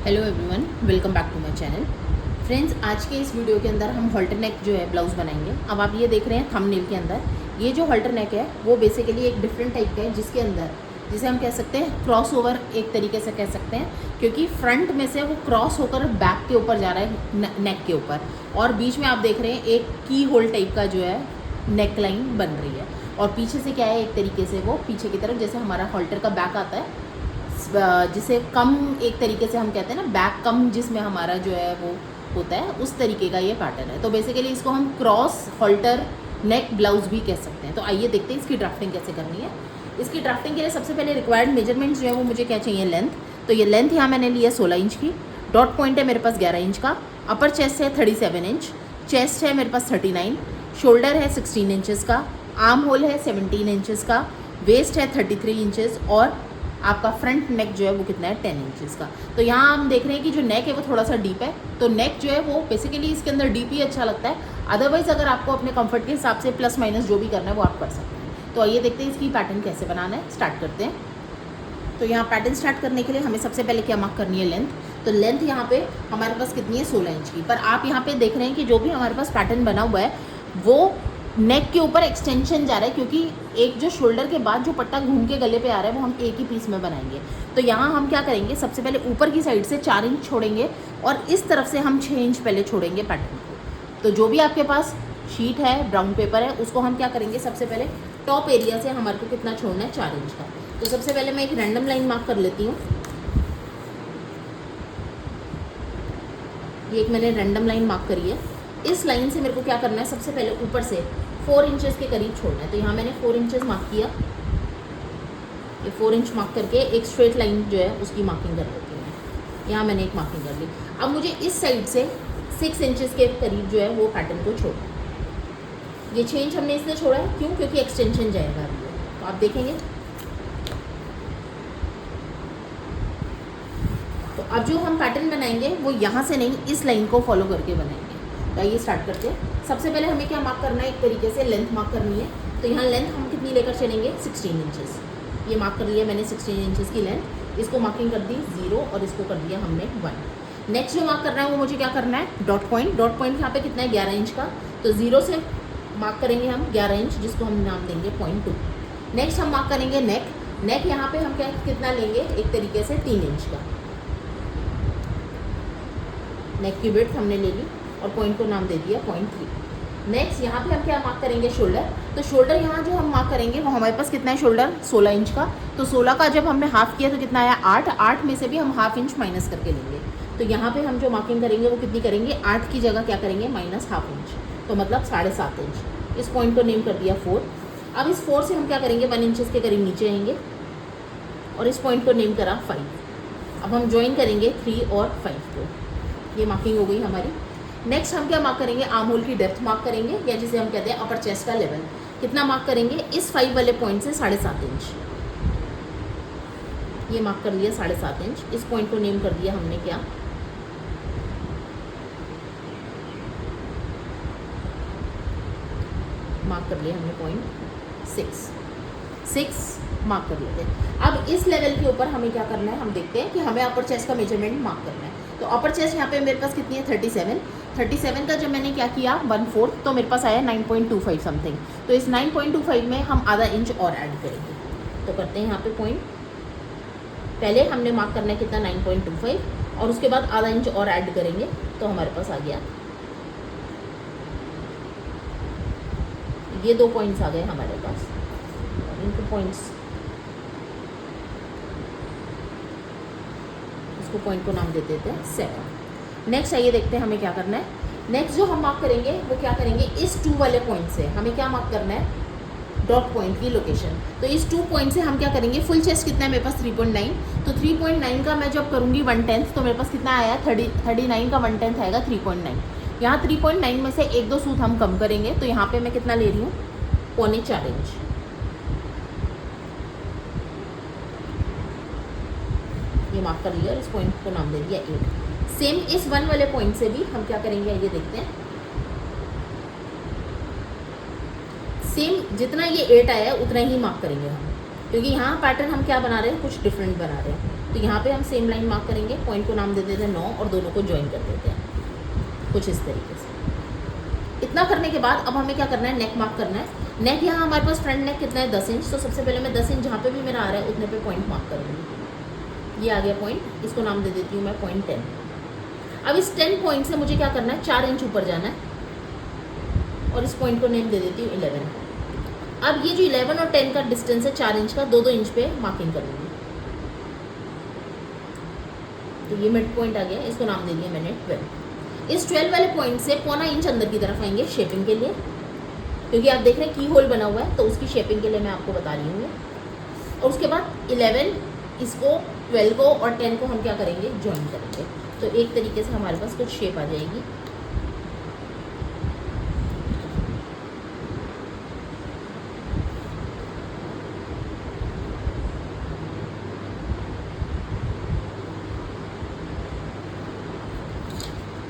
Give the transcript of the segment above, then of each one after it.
Hello everyone, welcome back to my channel. Friends, आज के इस वीडियो के अंदर हम हॉल्टर नेक जो है ब्लाउज़ बनाएंगे। अब आप ये देख रहे हैं थंबनेल के अंदर, ये जो हॉल्टर नेक है वो बेसिकली एक डिफरेंट टाइप का है, जिसके अंदर जिसे हम कह सकते हैं क्रॉस ओवर, एक तरीके से कह सकते हैं, क्योंकि फ्रंट में से वो क्रॉस होकर बैक के ऊपर जा रहा है, नेक के ऊपर, और बीच में आप देख रहे हैं एक की होल टाइप का जो है नेक लाइन बन रही है। और पीछे से क्या है, एक तरीके से वो पीछे की तरफ जैसे हमारा हॉल्टर का बैक आता है, जिसे कम एक तरीके से हम कहते हैं ना, बैक कम जिसमें हमारा जो है वो होता है, उस तरीके का ये पैटर्न है। तो बेसिकली इसको हम क्रॉस हॉल्टर नेक ब्लाउज भी कह सकते हैं। तो आइए देखते हैं इसकी ड्राफ्टिंग कैसे करनी है। इसकी ड्राफ्टिंग के लिए सबसे पहले रिक्वायर्ड मेजरमेंट्स जो है वो मुझे क्या चाहिए, लेंथ। तो ये लेंथ यहाँ मैंने लिया 16 इंच की, डॉट पॉइंट है मेरे पास 11 इंच का, अपर चेस्ट है 37 इंच, चेस्ट है मेरे पास 39, शोल्डर है 16 इंचज़ का, आर्म होल है 17 इंचज़ का, वेस्ट है 33 इंचज़, और आपका फ्रंट नेक जो है वो कितना है, 10 इंचज़ का। तो यहाँ हम देख रहे हैं कि जो नेक है वो थोड़ा सा डीप है, तो नेक जो है वो बेसिकली इसके अंदर डीप ही अच्छा लगता है। अदरवाइज़ अगर आपको अपने कंफर्ट के हिसाब से प्लस माइनस जो भी करना है वो आप कर सकते हैं। तो आइए देखते हैं इसकी पैटर्न कैसे बनाना है, स्टार्ट करते हैं। तो यहाँ पैटर्न स्टार्ट करने के लिए हमें सबसे पहले क्या मार्क करनी है, लेंथ। तो लेंथ यहाँ पे हमारे पास कितनी है, 16 इंच की। पर आप यहाँ पे देख रहे हैं कि जो भी हमारे पास पैटर्न बना हुआ है वो नेक के ऊपर एक्सटेंशन जा रहा है, क्योंकि एक जो शोल्डर के बाद जो पट्टा घूम के गले पे आ रहा है वो हम एक ही पीस में बनाएंगे। तो यहाँ हम क्या करेंगे, सबसे पहले ऊपर की साइड से 4 इंच छोड़ेंगे और इस तरफ से हम 6 इंच पहले छोड़ेंगे पैटर्न को। तो जो भी आपके पास शीट है, ब्राउन पेपर है, उसको हम क्या करेंगे, सबसे पहले टॉप एरिया से हमारे को कितना छोड़ना है, 4 इंच का। तो सबसे पहले मैं एक रैंडम लाइन मार्क कर लेती हूँ। ये एक मैंने रैंडम लाइन मार्क करी है। इस लाइन से मेरे को क्या करना है, सबसे पहले ऊपर से 4 इंचेस के करीब छोड़ना है। तो यहाँ मैंने 4 इंचेस मार्क किया। ये 4 इंच मार्क करके एक स्ट्रेट लाइन जो है उसकी मार्किंग कर लेती हूँ। यहाँ मैंने एक मार्किंग कर ली। अब मुझे इस साइड से 6 इंचेस के करीब जो है वो पैटर्न को छोड़ना है। ये 6 इंच हमने इसलिए छोड़ा है, क्यों, क्योंकि एक्सटेंशन जाएगा अभी। तो आप देखेंगे, तो अब जो हम पैटर्न बनाएंगे वो यहाँ से नहीं, इस लाइन को फॉलो करके बनाएंगे। तो आइए स्टार्ट करते हैं। सबसे पहले हमें क्या मार्क करना है, एक तरीके से लेंथ मार्क करनी है। तो यहाँ लेंथ हम कितनी लेकर चलेंगे, 16 इंचेस। ये मार्क कर लिया मैंने 16 इंचेस की लेंथ। इसको मार्किंग कर दी 0 और इसको कर दिया हमने 1। नेक्स्ट जो मार्क करना है वो मुझे क्या करना है, डॉट पॉइंट। डॉट पॉइंट यहाँ पे कितना है, 11 इंच का। तो 0 से मार्क करेंगे हम 11 इंच, जिसको हम नाम देंगे 0.2। नेक्स्ट हम मार्क करेंगे नेक। नेक यहाँ पे हम क्या कितना लेंगे, एक तरीके से 3 इंच का। नेक की विड्थ हमने ले ली और पॉइंट को नाम दे दिया 0.3। नेक्स्ट यहाँ पे हम क्या मार्क करेंगे, शोल्डर। तो शोल्डर यहाँ जो हम मार्क करेंगे वो हमारे पास कितना है, शोल्डर 16 इंच का। तो 16 का जब हमने हाफ किया तो कितना आया, 8। 8 में से भी हम हाफ इंच माइनस करके लेंगे। तो यहाँ पे हम जो मार्किंग करेंगे वो कितनी करेंगे, 8 की जगह क्या करेंगे, माइनस हाफ इंच। तो मतलब 7.5 इंच। इस पॉइंट को नेम कर दिया 4। अब इस 4 से हम क्या करेंगे, 1 इंचेस के करीब नीचे आएंगे और इस पॉइंट को नेम करा 5। अब हम ज्वाइन करेंगे 3 और 5 को। ये मार्किंग हो गई हमारी। नेक्स्ट हम क्या मार्क करेंगे, आर्म होल की डेप्थ मार्क करेंगे, या जिसे हम कहते हैं अपर चेस्ट का लेवल। कितना मार्क करेंगे, इस 5 वाले पॉइंट से 7.5 इंच। ये मार्क कर लिया 7.5 इंच। इस पॉइंट को नेम कर दिया हमने क्या, मार्क कर लिया हमने 0.6 मार्क कर लेते हैं। अब इस लेवल के ऊपर हमें क्या करना है, हम देखते हैं कि हमें अपर चेस्ट का मेजरमेंट मार्क करना है। तो अपर चेस्ट यहाँ पे मेरे पास कितनी है, 37 का जब मैंने क्या किया 1/4, तो मेरे पास आया 9.25 समथिंग। तो इस 9.25 में हम आधा इंच और ऐड करेंगे। तो करते हैं यहाँ पे पॉइंट। पहले हमने मार्क करना है कितना, 9.25, और उसके बाद आधा इंच और ऐड करेंगे तो हमारे पास आ गया, ये 2 पॉइंट्स आ गए हमारे पास। इनको पॉइंट्स, इसको पॉइंट को नाम दे देते हैं 7। नेक्स्ट आइए देखते हैं हमें क्या करना है। नेक्स्ट जो हम मार्क करेंगे वो क्या करेंगे, इस 2 वाले पॉइंट से हमें क्या मार्क करना है, डॉट पॉइंट की लोकेशन। तो इस 2 पॉइंट से हम क्या करेंगे, फुल चेस्ट कितना है मेरे पास, 3.9। तो 3.9 का मैं जब करूँगी 1/10, तो मेरे पास कितना आया, 39 का 1/10 आएगा 3.9। यहाँ 3.9 में से 1-2 सूत हम कम करेंगे। तो यहाँ पे मैं कितना ले रही हूँ, 3.25 इंच। ये मार्क कर लिया और इस पॉइंट को नाम दे दिया 8। सेम इस 1 वाले पॉइंट से भी हम क्या करेंगे, ये देखते हैं। सेम जितना ये 8 आया है उतना ही मार्क करेंगे हम, क्योंकि यहाँ पैटर्न हम क्या बना रहे हैं, कुछ डिफरेंट बना रहे हैं। तो यहाँ पे हम सेम लाइन मार्क करेंगे, पॉइंट को नाम दे देते हैं 9 और दोनों को ज्वाइन कर देते हैं कुछ इस तरीके से। इतना करने के बाद अब हमें क्या करना है, नेक मार्क करना है। नेक यहाँ हमारे पास फ्रंट नेक कितना है 10 इंच, तो सबसे पहले मैं 10 इंच जहाँ पे भी मेरा आ रहा है उतने पे पॉइंट मार्क करूँगी। ये आ गया पॉइंट, इसको नाम दे देती हूँ मैं पॉइंट 10। अब इस 10 पॉइंट से मुझे क्या करना है, 4 इंच ऊपर जाना है और इस पॉइंट को नेम दे देती हूँ 11। अब ये जो 11 और 10 का डिस्टेंस है 4 इंच का, 2-2 इंच पे मार्किंग करूँगी। तो ये मिड पॉइंट आ गया, इसको नाम दे दिया मैंने 12। इस 12 वाले पॉइंट से 1/4 इंच अंदर की तरफ आएंगे शेपिंग के लिए, क्योंकि आप देख रहे हैं की होल बना हुआ है, तो उसकी शेपिंग के लिए मैं आपको बता रही हूँ। और उसके बाद 11 इसको 12 को और 10 को हम क्या करेंगे, ज्वाइन करेंगे। तो एक तरीके से हमारे पास कुछ शेप आ जाएगी।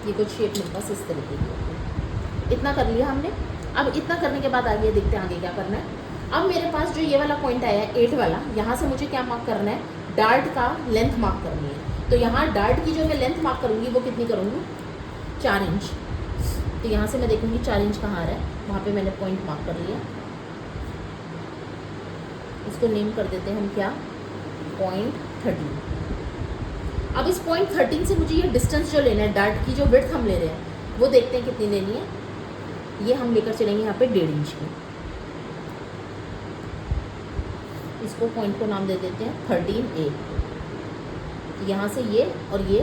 ये कुछ शेप मेरे पास इस तरीके की। इतना कर लिया हमने। अब इतना करने के बाद आगे देखते हैं आगे क्या करना है। अब मेरे पास जो ये वाला पॉइंट आया है 8 वाला, यहाँ से मुझे क्या मार्क करना है, डार्ट का लेंथ मार्क करनी है। तो यहाँ डार्ट की जो मैं लेंथ मार्क करूँगी वो कितनी करूँगी, 4 इंच। तो यहाँ से मैं देखूँगी 4 इंच कहाँ आ रहा है, वहाँ पे मैंने पॉइंट मार्क कर लिया। इसको नेम कर देते हैं हम क्या, पॉइंट 13। अब इस पॉइंट 13 से मुझे ये डिस्टेंस जो लेना है, डार्ट की जो विड्थ हम ले रहे हैं वो देखते हैं कितनी लेनी है। ये हम लेकर चलेंगे यहाँ पे 1.5 इंच की। इसको पॉइंट को नाम दे देते हैं 13A। यहाँ से ये और ये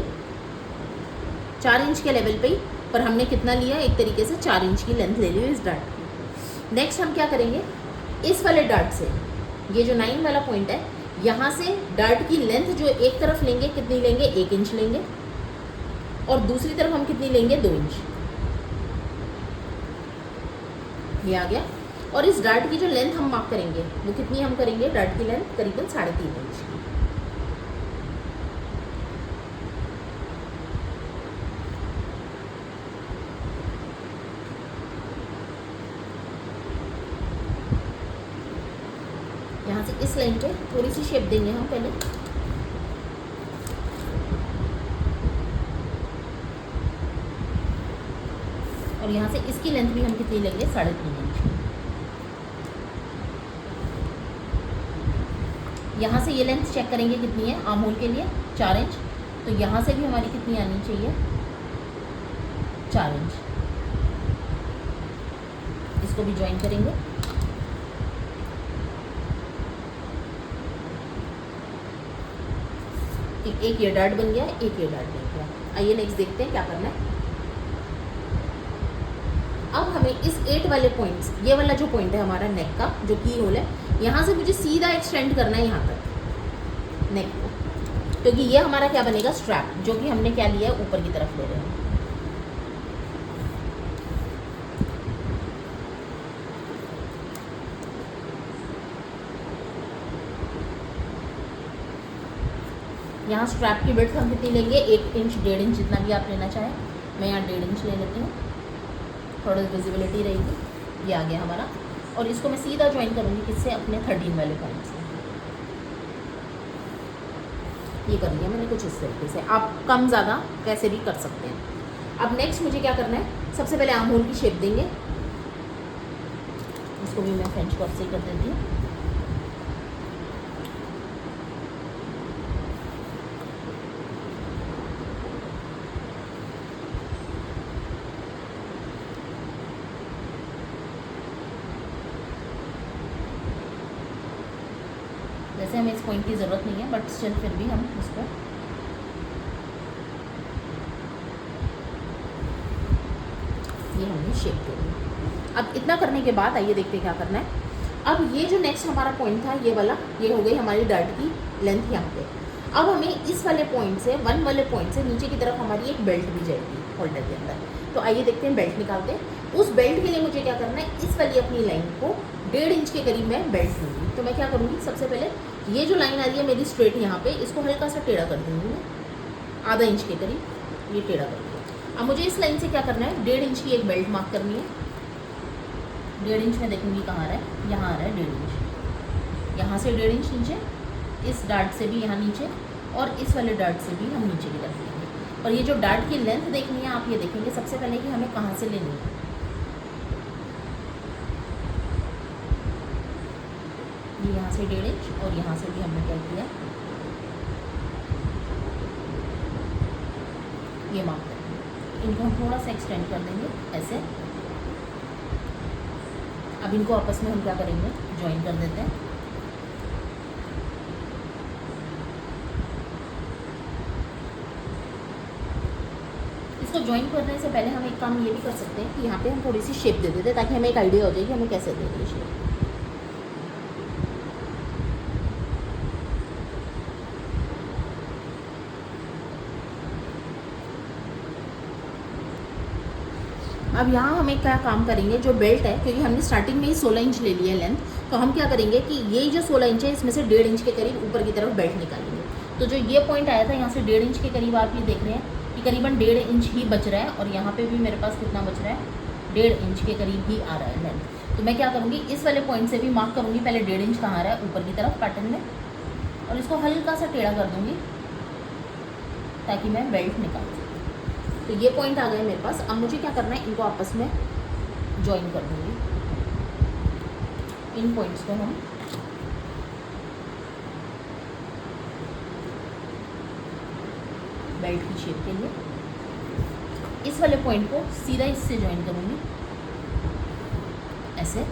4 इंच के लेवल पे ही, पर हमने कितना लिया, एक तरीके से 4 इंच की लेंथ ले ली इस डार्ट की। नेक्स्ट हम क्या करेंगे, इस वाले डार्ट से ये जो 9 वाला पॉइंट है, यहाँ से डार्ट की लेंथ जो एक तरफ लेंगे कितनी लेंगे, 1 इंच लेंगे, और दूसरी तरफ हम कितनी लेंगे, 2 इंच। ये आ गया। और इस डार्ट की जो लेंथ हम मार्क करेंगे वो कितनी हम करेंगे, डार्ट की लेंथ करीबन 3.5 इंच की। यहाँ से इस लाइन पे थोड़ी सी शेप देंगे हम पहले। और यहाँ से इसकी लेंथ भी हम कितनी लेंगे, 3.5 इंच। यहाँ से ये लेंथ चेक करेंगे कितनी है, आर्म होल के लिए 4 इंच। तो यहाँ से भी हमारी कितनी आनी चाहिए, 4 इंच। इसको भी ज्वाइन करेंगे। एक ये डार्ट बन गया, एक ये डार्ट बन गया। आइए नेक्स्ट देखते हैं क्या करना है। अब हमें इस 8 वाले पॉइंट्स, ये वाला जो पॉइंट है हमारा नेक का जो की होल है, यहाँ से मुझे सीधा एक्सटेंड करना है यहाँ तक नेक को, क्योंकि ये हमारा क्या बनेगा, स्ट्रैप, जो कि हमने क्या लिया है, ऊपर की तरफ ले रहे हैं। यहाँ स्ट्रैप की विड्थ हम कितनी लेंगे, 1 इंच 1.5 इंच, जितना भी आप लेना चाहें। मैं यहाँ 1.5 इंच ले लेती हूँ, थोड़ा विजिबिलिटी रहेगी। ये आ गया हमारा। और इसको मैं सीधा ज्वाइन करूँगी किससे, अपने 13 वाले पॉइंट से। ये कर लिया मैंने कुछ इस तरीके से। आप कम ज़्यादा कैसे भी कर सकते हैं। अब नेक्स्ट मुझे क्या करना है, सबसे पहले आर्म होल की शेप देंगे। इसको भी मैं फ्रेंच कर्व से कर देती हूँ। जैसे हमें इस पॉइंट की ज़रूरत नहीं है, बट स्टिल फिर भी हम इसको ये हमने शेप दे दी। अब इतना करने के बाद आइए देखते हैं क्या करना है। अब ये जो नेक्स्ट हमारा पॉइंट था, ये वाला, ये हो गई हमारी डार्ट की लेंथ यहाँ पे। अब हमें इस वाले पॉइंट से, 1 वाले पॉइंट से नीचे की तरफ हमारी एक बेल्ट भी जाएगी होल्डर के अंदर। तो आइए देखते हैं बेल्ट निकालते हैं। उस बेल्ट के लिए मुझे क्या करना है, इस वाली अपनी लाइन को 1.5 इंच के करीब मैं बेल्ट लूँगी। तो मैं क्या करूँगी, सबसे पहले ये जो लाइन आ रही है मेरी स्ट्रेट यहाँ पे, इसको हल्का सा टेढ़ा कर दूँगी मैं, आधा इंच के करीब ये टेढ़ा कर दिया। अब मुझे इस लाइन से क्या करना है, 1.5 इंच की एक बेल्ट मार्क करनी है। 1.5 इंच में देखूँगी कहाँ आ रहा है, यहाँ आ रहा है 1.5 इंच। यहाँ से 1.5 इंच नीचे, इस डार्ट से भी यहाँ नीचे और इस वाले डार्ट से भी हम नीचे की तरफ लेंगे। और ये जो डार्ट की लेंथ देखनी है, आप ये देखेंगे सबसे पहले कि हमें कहाँ से लेनी है। ये यहाँ से 1.5 इंच और यहाँ से भी हमने क्या किया, ये मार्क करेंगे। इनको हम थोड़ा सा एक्सटेंड कर देंगे ऐसे। अब इनको आपस में हम क्या करेंगे, ज्वाइन कर देते हैं। इसको ज्वाइन करने से पहले हम एक काम ये भी कर सकते हैं कि यहाँ पे हम थोड़ी सी शेप दे देते हैं, ताकि हमें एक आइडिया हो जाए कि हमें कैसे देंगे शेप। अब यहाँ हमें क्या काम करेंगे, जो बेल्ट है, क्योंकि हमने स्टार्टिंग में ही 16 इंच ले लिया लेंथ, तो हम क्या करेंगे कि ये जो 16 इंच है इसमें से 1.5 इंच के करीब ऊपर की तरफ बेल्ट निकालेंगे। तो जो ये पॉइंट आया था यहाँ से 1.5 इंच के करीब, आप ये देख रहे हैं कि करीबन 1.5 इंच ही बच रहा है। और यहाँ पे भी मेरे पास कितना बच रहा है, 1.5 इंच के करीब ही आ रहा है लेंथ। तो मैं क्या करूँगी, इस वाले पॉइंट से भी मार्क करूँगी पहले 1.5 इंच कहाँ आ रहा है ऊपर की तरफ पैटर्न में, और इसको हल्का सा टेढ़ा कर दूँगी ताकि मैं बेल्ट निकाल सकूँ। तो ये पॉइंट आ गए मेरे पास। अब मुझे क्या करना है, इनको आपस में ज्वाइन कर दूँगी। इन पॉइंट्स को हम बेल्ट की शेप के लिए इस वाले पॉइंट को सीधा इससे ज्वाइन करूँगी ऐसे।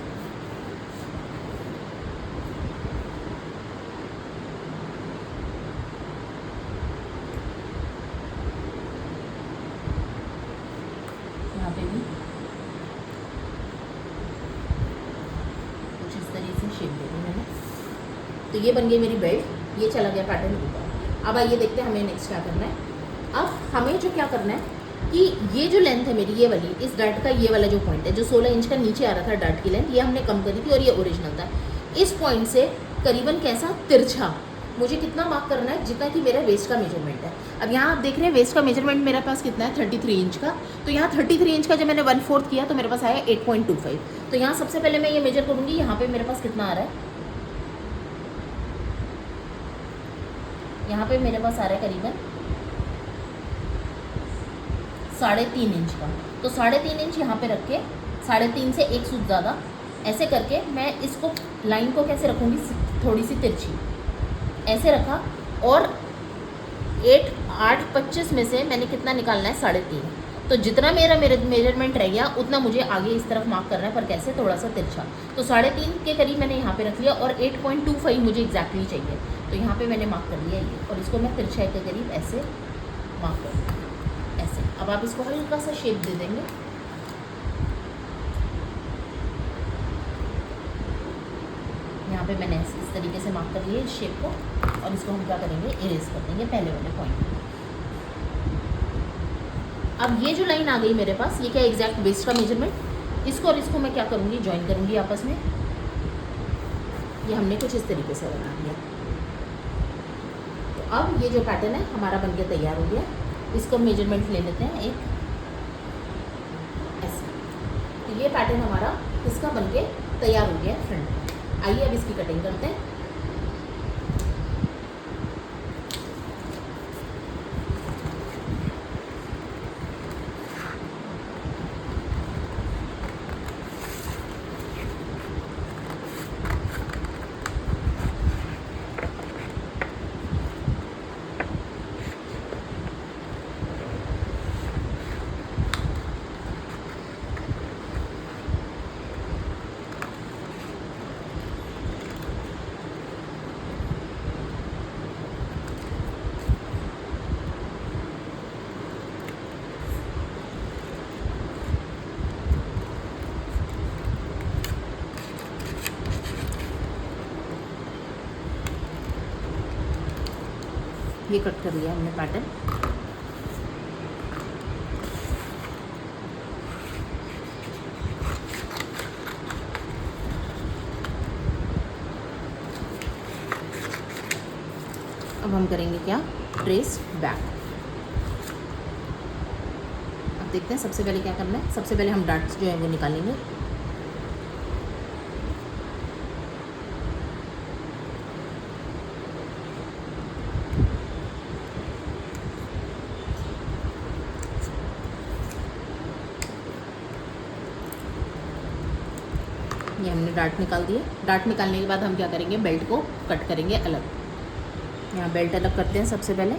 यहाँ पे भी कुछ इस तरीके से शेप दे दी मैंने। तो ये बन गई मेरी बेल्ट, ये चला गया पैटर्न ऊपर। अब आइए देखते हैं हमें नेक्स्ट क्या करना है। अब हमें जो क्या करना है कि ये जो लेंथ है मेरी, ये वाली, इस डार्ट का ये वाला जो पॉइंट है, जो 16 इंच का नीचे आ रहा था डार्ट की लेंथ, ये हमने कम करी थी और ये ओरिजिनल था। इस पॉइंट से करीबन कैसा तिरछा मुझे कितना मार्क करना है, जितना कि मेरा वेस्ट का मेजरमेंट है। अब यहाँ आप देख रहे हैं वेस्ट का मेजरमेंट मेरे पास कितना है, 33 इंच का। तो यहाँ 33 इंच का जब मैंने 1/4 किया तो मेरे पास आया 8.25। तो यहाँ सबसे पहले मैं ये मेजर करूँगी, यहाँ पे मेरे पास कितना आ रहा है, यहाँ पे मेरे पास आ रहा है करीबन 3.5 इंच का। तो 3.5 इंच यहाँ पे रख के 3.5 से 1 सूत ज़्यादा ऐसे करके मैं इसको लाइन को कैसे रखूँगी, थोड़ी सी तिरछी ऐसे रखा। और 8.25 में से मैंने कितना निकालना है, 3.5। तो जितना मेरा मेजरमेंट रह गया उतना मुझे आगे इस तरफ मार्क करना है, पर कैसे, थोड़ा सा तिरछा। तो 3.5 के करीब मैंने यहाँ पे रख लिया और 8.25 मुझे एग्जैक्टली चाहिए। तो यहाँ पे मैंने मार्क कर लिया ये, और इसको मैं तिरछा के करीब ऐसे मार्क कर दूँ ऐसे। अब आप इसको हल्का सा शेप दे देंगे। यहाँ पे मैंने इस तरीके से मार्क कर लिया इस शेप को, और इसको हम क्या करेंगे, इरेज कर देंगे पहले वाले पॉइंट पे। अब ये जो लाइन आ गई मेरे पास, ये क्या एग्जैक्ट वेस्ट का मेजरमेंट, इसको और इसको मैं क्या करूँगी, ज्वाइन करूँगी आपस में। ये हमने कुछ इस तरीके से बना लिया। तो अब ये जो पैटर्न है हमारा बन के तैयार हो गया। इसको मेजरमेंट ले लेते हैं एक ऐसे। तो ये पैटर्न हमारा इसका बन के तैयार हो गया फ्रंट। आइए अब इसकी कटिंग करते हैं। ये कट कर लिया हमने पैटर्न। अब हम करेंगे क्या, ट्रेस बैक। अब देखते हैं सबसे पहले क्या करना है। सबसे पहले हम डार्ट्स जो है वो निकालेंगे। ये हमने डार्ट निकाल दिए। डार्ट निकालने के बाद हम क्या करेंगे, बेल्ट को कट करेंगे अलग। यहाँ बेल्ट अलग करते हैं सबसे पहले।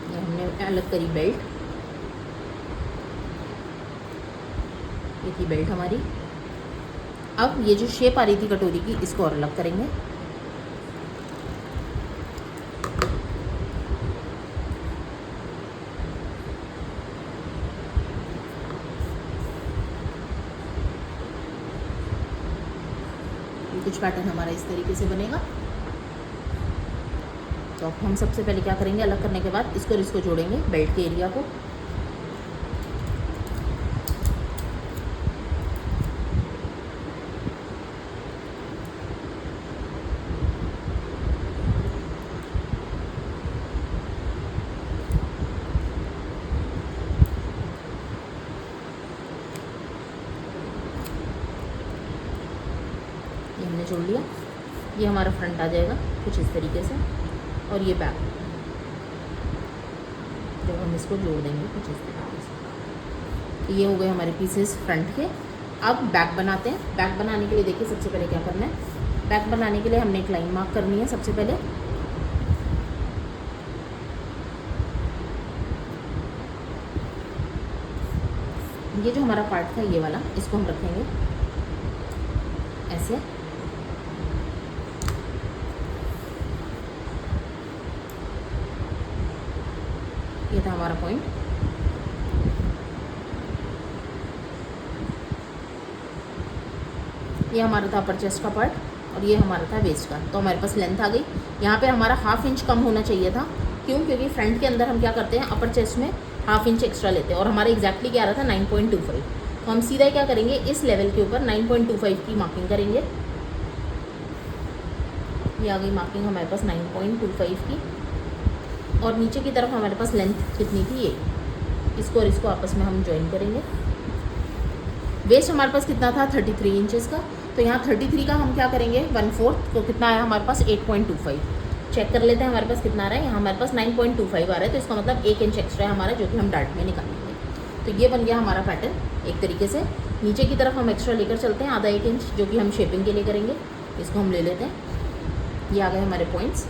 ये हमने अलग करी बेल्ट, ये थी बेल्ट हमारी। अब ये जो शेप आ रही थी कटोरी की, इसको और अलग करेंगे। कुछ पैटर्न हमारा इस तरीके से बनेगा। तो अब हम सबसे पहले क्या करेंगे, अलग करने के बाद इसको और इसको जोड़ेंगे बेल्ट के एरिया को। ये हमने जोड़ लिया। ये हमारा फ्रंट आ जाएगा कुछ इस तरीके से, और ये बैक जब हम इसको जोड़ देंगे कुछ इस तरीके से। तो ये हो गए हमारे पीसेस फ्रंट के। अब बैक बनाते हैं। बैक बनाने के लिए देखिए सबसे पहले क्या करना है, बैक बनाने के लिए हमने एक लाइन मार्क करनी है सबसे पहले। ये जो हमारा पार्ट था ये वाला, इसको हम रखेंगे ऐसे। ये था हमारा पॉइंट। ये हमारा था अपर चेस्ट का पार्ट, और ये हमारा था वेस्ट का। तो हमारे पास लेंथ आ गई। यहाँ पे हमारा 1/2 इंच कम होना चाहिए था। क्यों? क्योंकि फ्रंट के अंदर हम क्या करते हैं, अपर चेस्ट में 1/2 इंच एक्स्ट्रा लेते हैं, और हमारा एग्जैक्टली क्या आ रहा था 9.25। तो हम सीधा क्या करेंगे, इस लेवल के ऊपर 9.25 की मार्किंग करेंगे। ये आ गई मार्किंग हमारे पास 9.25 की। और नीचे की तरफ हमारे पास लेंथ कितनी थी, ये। इसको और इसको आपस में हम ज्वाइन करेंगे। वेस्ट हमारे पास कितना था, 33 इंचेस का। तो यहाँ 33 का हम क्या करेंगे, 1/4, तो कितना आया हमारे पास 8.25। चेक कर लेते हैं हमारे पास कितना आ रहा है। यहाँ हमारे पास 9.25 आ रहा है, तो इसका मतलब 1 इंच एक्स्ट्रा है हमारा, जो कि हम डार्ट में निकालेंगे। तो ये बन गया हमारा पैटर्न एक तरीके से। नीचे की तरफ हम एक्स्ट्रा लेकर चलते हैं आधा 1 इंच, जो कि हम शेपिंग के लिए करेंगे। इसको हम ले लेते हैं। ये आ गए हमारे पॉइंट्स।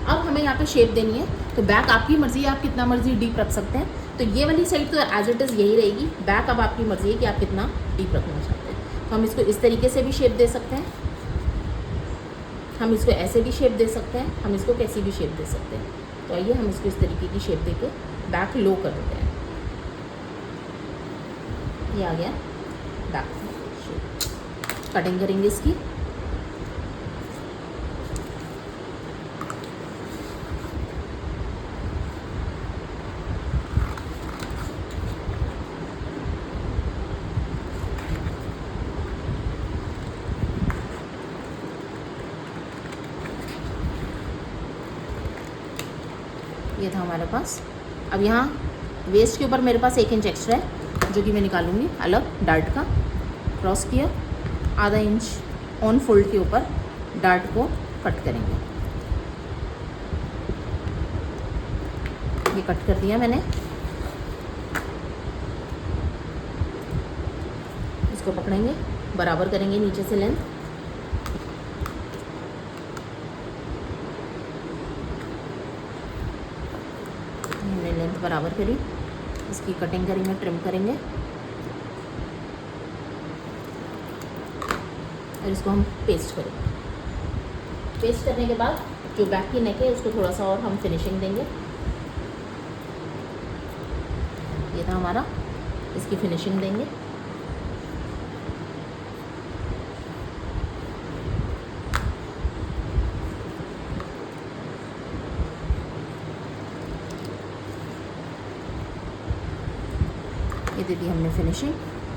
अब हमें यहाँ पे शेप देनी है। तो बैक आपकी मर्ज़ी है, आप कितना मर्जी डीप रख सकते हैं। तो ये वाली साइड तो एज इट इज़ यही रहेगी। बैक अब आपकी मर्ज़ी है कि आप कितना डीप रखना चाहते हैं। तो हम इसको इस तरीके से भी शेप दे सकते हैं, हम इसको ऐसे भी शेप दे सकते हैं, हम इसको कैसी भी शेप दे सकते हैं। तो आइए हम इसको इस तरीके की शेप देके बैक लो कर देते हैं। ये आ गया बैक शेप। कटिंग करेंगे इसकी। ये था हमारे पास। अब यहाँ वेस्ट के ऊपर मेरे पास 1 इंच एक्स्ट्रा है, जो कि मैं निकालूंगी अलग डार्ट का। क्रॉस किया, आधा इंच ऑन फोल्ड के ऊपर डार्ट को कट करेंगे। ये कट कर दिया मैंने। इसको पकड़ेंगे, बराबर करेंगे नीचे से लेंथ। हमने लेंथ बराबर करी, इसकी कटिंग करेंगे, ट्रिम करेंगे, और इसको हम पेस्ट करेंगे। पेस्ट करने के बाद जो बैक की नेक है उसको थोड़ा सा और हम फिनिशिंग देंगे। ये था हमारा, इसकी फिनिशिंग देंगे। ये दे दी हमने फिनिशिंग।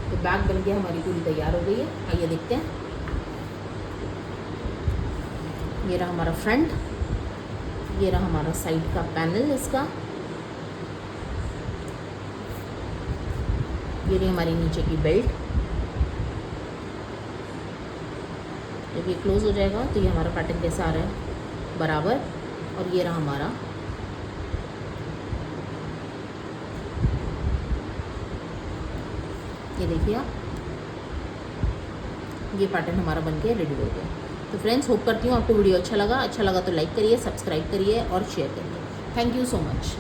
तो बैक बन के हमारी पूरी तैयार हो गई है। आइए देखते हैं। ये रहा हमारा फ्रंट, ये रहा हमारा साइड का पैनल इसका, ये रही हमारी नीचे की बेल्ट। जब ये क्लोज हो जाएगा तो ये हमारा पैटर्न कैसा आ रहा है, बराबर। और ये रहा हमारा ये देखिए आप, ये पैटर्न हमारा बन के रेडी हो गया। तो फ्रेंड्स, होप करती हूँ आपको वीडियो अच्छा लगा तो लाइक करिए, सब्सक्राइब करिए और शेयर करिए। Thank you so much.